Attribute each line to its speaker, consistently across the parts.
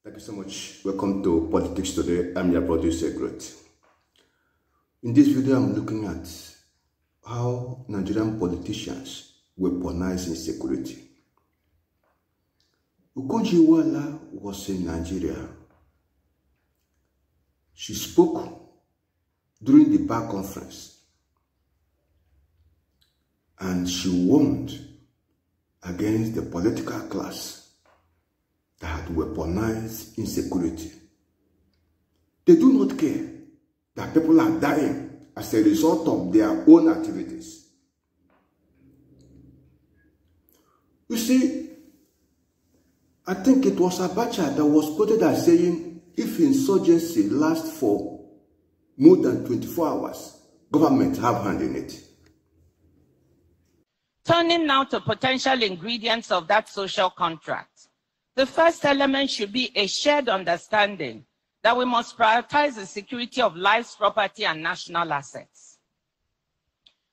Speaker 1: Thank you so much. Welcome to Politics Today. I'm your producer, Great. In this video, I'm looking at how Nigerian politicians weaponize insecurity. Ukojiwala was in Nigeria. She spoke during the bar conference and she warned against the political class that had weaponized insecurity. They do not care that people are dying as a result of their own activities. You see, I think it was Abacha that was quoted as saying, if insurgency lasts for more than 24 hours, government have hand in it.
Speaker 2: Turning now to potential ingredients of that social contract. The first element should be a shared understanding that we must prioritize the security of lives, property, and national assets.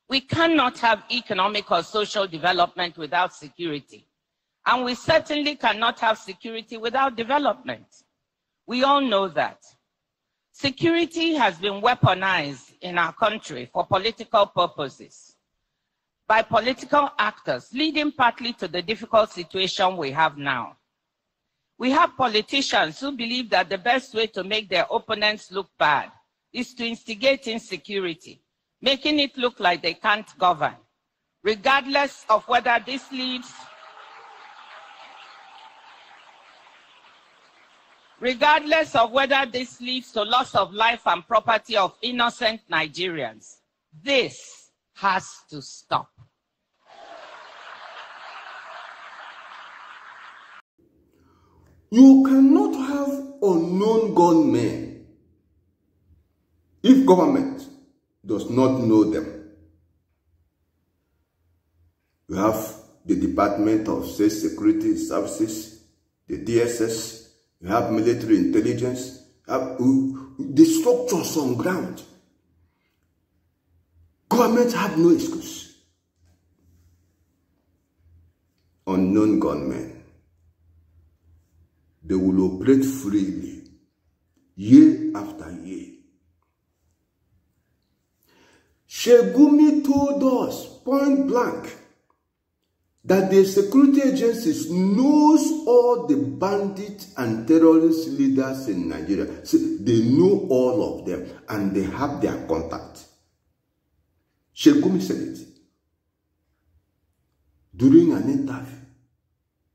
Speaker 2: We cannot have economic or social development without security. And we certainly cannot have security without development. We all know that. Security has been weaponized in our country for political purposes by political actors, leading partly to the difficult situation we have now. We have politicians who believe that the best way to make their opponents look bad is to instigate insecurity, making it look like they can't govern, regardless of whether this leads to loss of life and property of innocent Nigerians. This has to stop.
Speaker 1: You cannot have unknown gunmen if government does not know them. You have the Department of State Security Services, the DSS, you have military intelligence, you have the structures on ground. Government have no excuse. Unknown gunmen. They will operate freely, year after year. Shegumi told us point blank that the security agencies knows all the bandits and terrorist leaders in Nigeria. So they know all of them and they have their contact. Shegumi said it during an interview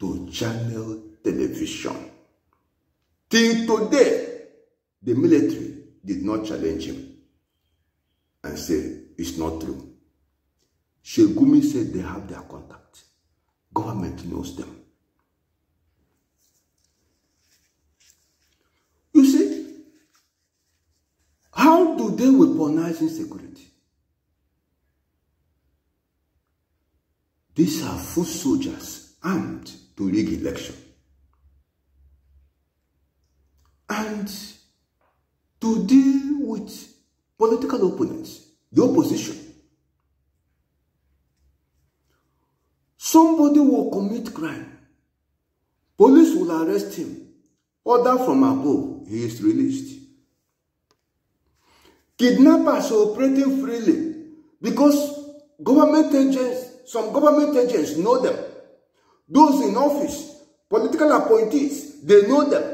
Speaker 1: to Channel Television. Till today, the military did not challenge him and say it's not true. Shegumi said they have their contact. Government knows them. You see, how do they weaponize insecurity? These are foot soldiers armed to rig election. And to deal with political opponents, the opposition. Somebody will commit crime. Police will arrest him. Order from above, he is released. Kidnappers are operating freely because some government agents know them. Those in office, political appointees, they know them.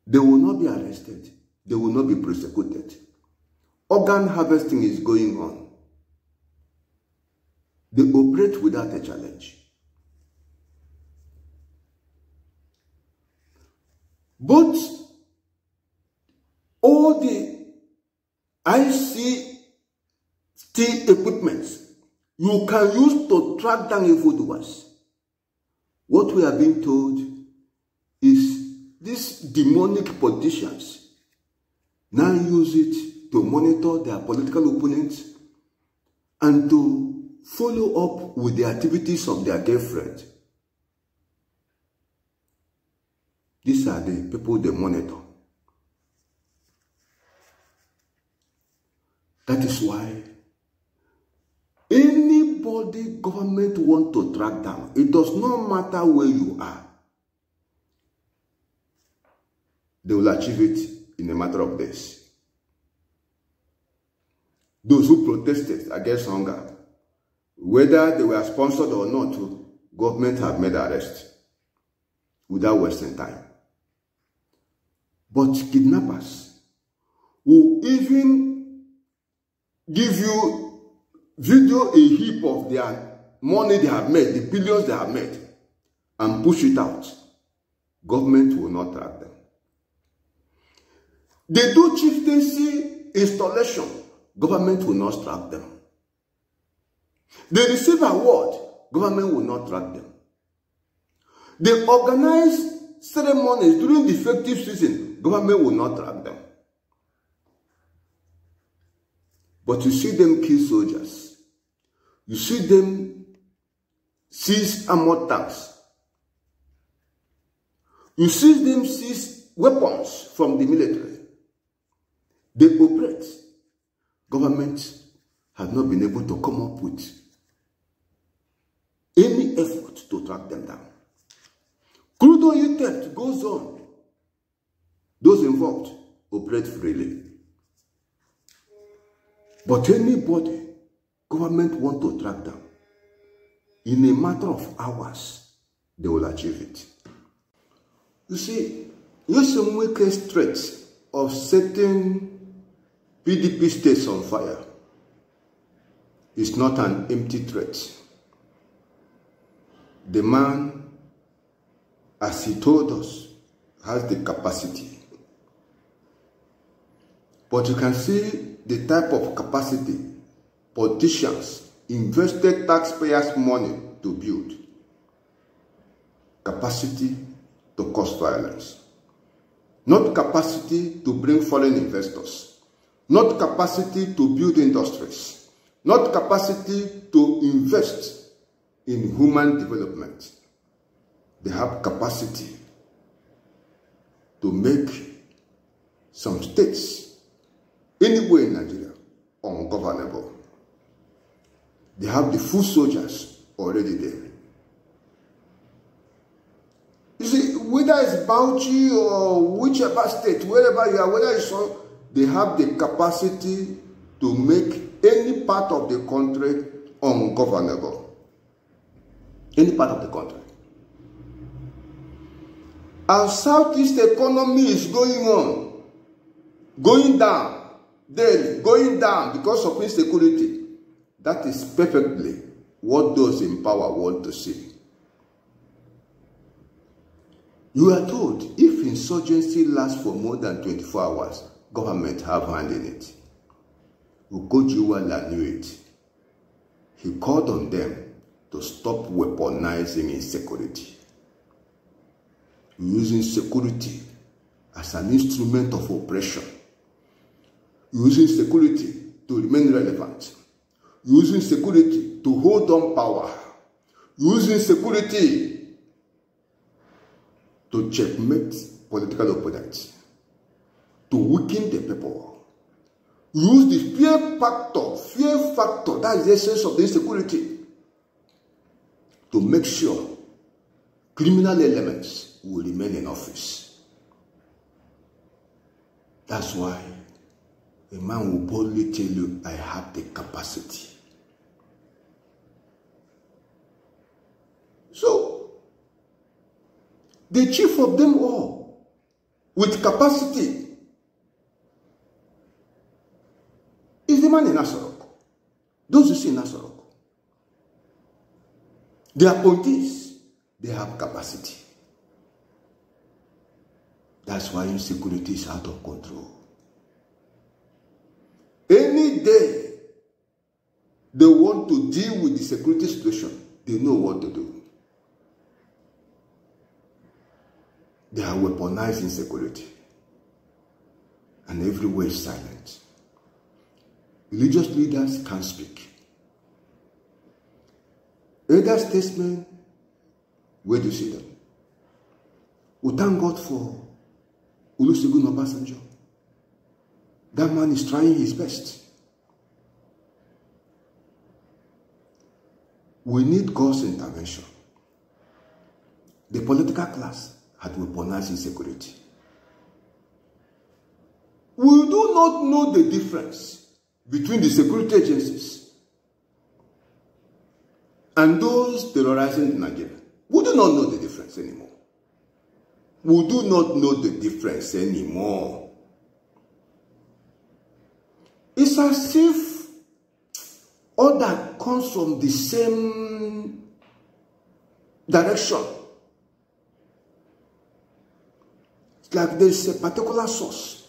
Speaker 1: They will not be arrested. They will not be prosecuted. Organ harvesting is going on. They operate without a challenge. But all the ICT equipments you can use to track down evildoers. What we are being told is these demonic politicians now use it to monitor their political opponents and to follow up with the activities of their girlfriend. These are the people they monitor. That is why anybody government want to track down, it does not matter where you are. they will achieve it in a matter of days. Those who protested against hunger, whether they were sponsored or not, government have made arrest without wasting time. But kidnappers will even give you video a heap of their money they have made, the billions they have made, and push it out. Government will not track them. They do chieftaincy installation. Government will not track them. They receive award. Government will not track them. They organize ceremonies during the festive season. Government will not track them. But you see them kill soldiers. You see them seize armored tanks. You see them seize weapons from the military. They operate. Government has not been able to come up with any effort to track them down. Crude oil theft goes on. Those involved operate freely. But anybody government want to track down, in a matter of hours, they will achieve it. You see, some weakest threats of setting PDP states on fire is not an empty threat. The man, as he told us, has the capacity. But you can see the type of capacity politicians invested taxpayers' money to build. Capacity to cause violence. Not capacity to bring foreign investors. Not capacity to build industries. Not capacity to invest in human development. They have capacity to make some states, anywhere in Nigeria, ungovernable. They have the full soldiers already there. You see, whether it's Bauchi or whichever state, wherever you are, whether it's so, they have the capacity to make any part of the country ungovernable. Any part of the country. Our Southeast economy is going down daily, going down because of insecurity. That is perfectly what those in power want to see. You are told if insurgency lasts for more than 24 hours, government have hand in it. Ugojiwala knew it. He called on them to stop weaponizing insecurity. Using security as an instrument of oppression. Using security to remain relevant. Using security to hold on power. Using security to checkmate political opponents. To weaken the people. Use the fear factor, that is the essence of the insecurity, to make sure criminal elements will remain in office. That's why a man will boldly tell you, I have the capacity. So, the chief of them all, with capacity, is the man in Asorok. Those who see in Asorok. The appointees, they have capacity. That's why insecurity is out of control. Any day they want to deal with the security situation, they know what to do. They are weaponized insecurity. And everywhere is silent. Religious leaders can't speak. Elder statesmen, where do you see them? We thank God for Olusegun Obasanjo. That man is trying his best. We need God's intervention. The political class had weaponized insecurity. We do not know the difference between the security agencies and those terrorizing Nigeria. We do not know the difference anymore. We do not know the difference anymore. It's as if all that comes from the same direction. It's like there's a particular source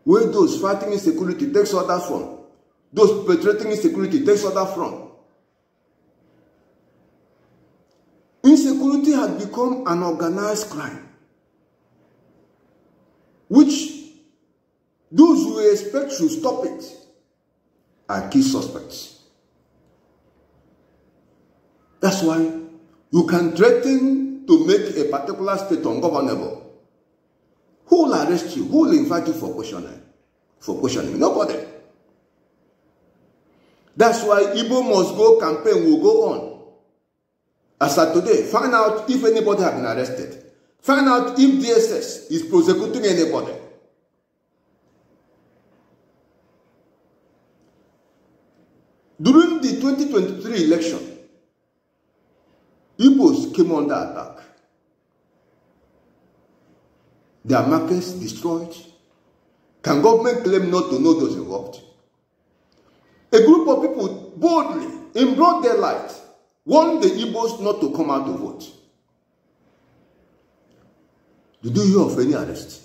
Speaker 1: where those fighting insecurity takes order from, those perpetrating insecurity takes order from. Insecurity has become an organized crime, which those who expect should stop it are key suspects. That's why you can threaten to make a particular state ungovernable. Who will arrest you? Who will invite you for questioning? Nobody. That's why Igbo must go campaign will go on. As of today, find out if anybody has been arrested. Find out if DSS is prosecuting anybody. During the 2023 election, Igbos came under attack. Their markets destroyed. Can government claim not to know those involved? A group of people boldly, in broad daylight, warned the Igbos not to come out to vote. Did you hear of any arrest?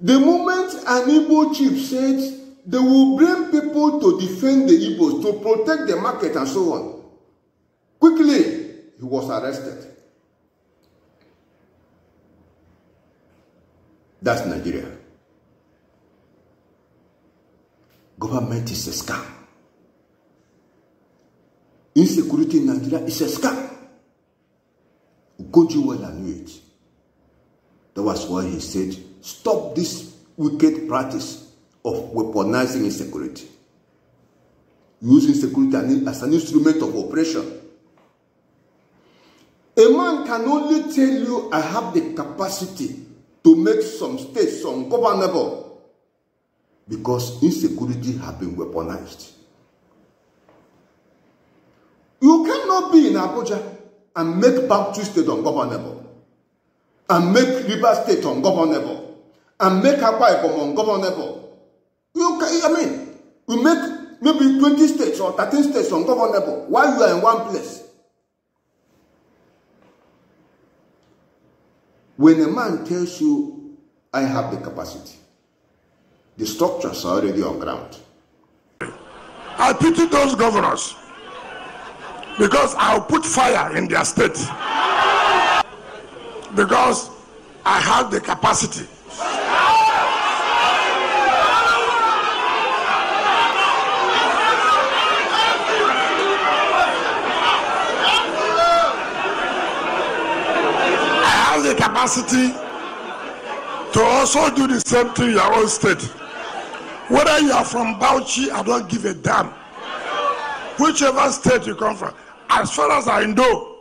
Speaker 1: The moment an Igbo chief said they will bring people to defend the Igbos, to protect the market and so on, quickly he was arrested. That's Nigeria. Government is a scam. Insecurity in Nigeria is a scam. Ugojuwela knew it. That was why he said, stop this wicked practice of weaponizing insecurity. Using security as an instrument of oppression. A man can only tell you, I have the capacity to make some states ungovernable because insecurity has been weaponized. You cannot be in Abuja and make Baptist State ungovernable, and make River State ungovernable, and make Akwa Ibom ungovernable. You make maybe 20 states or 13 states ungovernable while you are in one place. When a man tells you, I have the capacity, the structures are already on ground.
Speaker 3: I pity those governors because I'll put fire in their state because I have the capacity. The capacity to also do the same thing in your own state. Whether you are from Bauchi, I don't give a damn. Whichever state you come from, as far as I know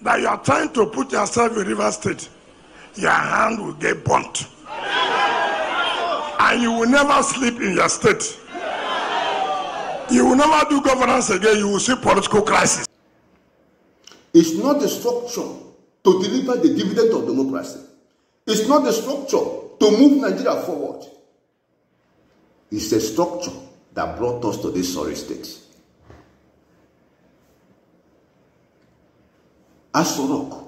Speaker 3: that you are trying to put yourself in River State, your hand will get burnt. And you will never sleep in your state. You will never do governance again, you will see political crisis.
Speaker 1: It's not the structure to deliver the dividend of democracy. It's not the structure to move Nigeria forward. It's a structure that brought us to this sorry state. As for Rock,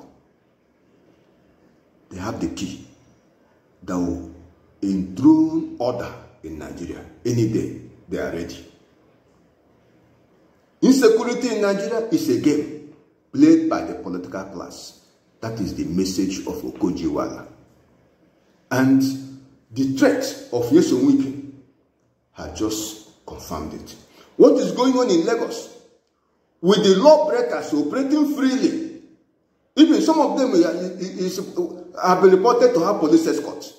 Speaker 1: they have the key that will enthrone order in Nigeria. Any day, they are ready. Insecurity in Nigeria is a game played by the political class. That is the message of Okojiwala. And the threat of Nyesom Wike had just confirmed it. What is going on in Lagos? With the lawbreakers operating freely, even some of them have been reported to have police escorts.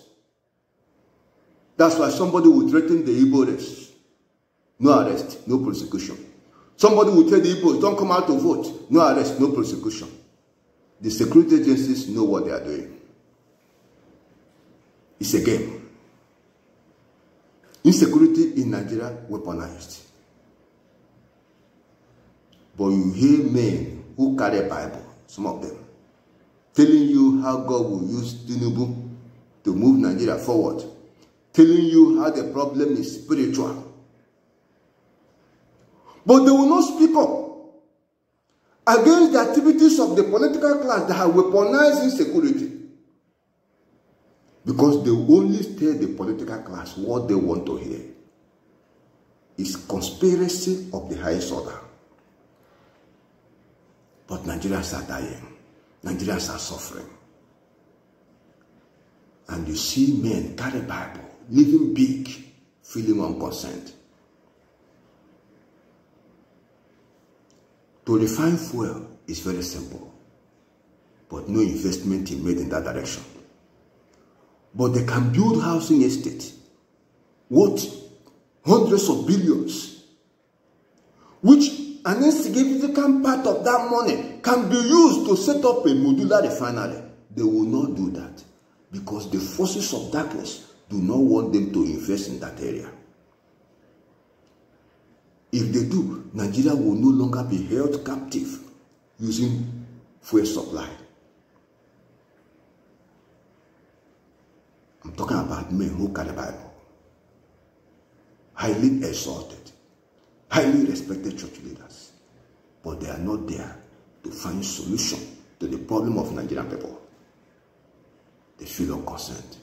Speaker 1: That's why somebody will threaten the Igbo race. No arrest, no prosecution. Somebody will tell the Igbos, don't come out to vote. No arrest, no prosecution. The security agencies know what they are doing. It's a game. Insecurity in Nigeria weaponized. But you hear men who carry a Bible, some of them, telling you how God will use Tinubu to move Nigeria forward, telling you how the problem is spiritual. But they will not speak up against the activities of the political class that have weaponized insecurity. Because they only tell the political class what they want to hear. It's conspiracy of the highest order. But Nigerians are dying. Nigerians are suffering. And you see men carry Bible, living big, feeling unconcerned. To refine fuel is very simple, but no investment is made in that direction. But they can build housing estate worth hundreds of billions, which an insignificant part of that money can be used to set up a modular refinery. They will not do that because the forces of darkness do not want them to invest in that area. If they do, Nigeria will no longer be held captive using fuel supply. I'm talking about men who carry the Bible, highly exalted, highly respected church leaders, but they are not there to find solution to the problem of Nigerian people. They feel unconcerned.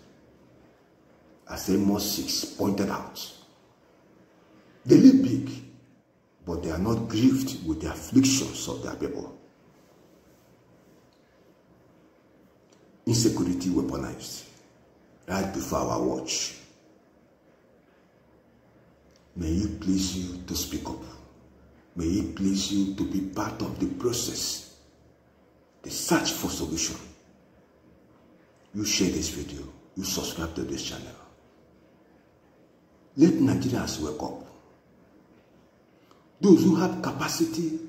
Speaker 1: As Amos 6 pointed out, they live big, but they are not grieved with the afflictions of their people. Insecurity weaponized right before our watch. May it please you to speak up. May it please you to be part of the process, the search for solution. You share this video. You subscribe to this channel. Let Nigerians wake up. Those who have capacity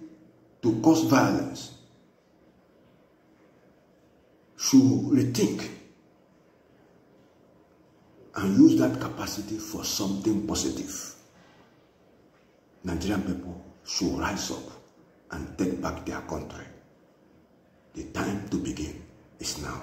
Speaker 1: to cause violence should rethink and use that capacity for something positive. Nigerian people should rise up and take back their country. The time to begin is now.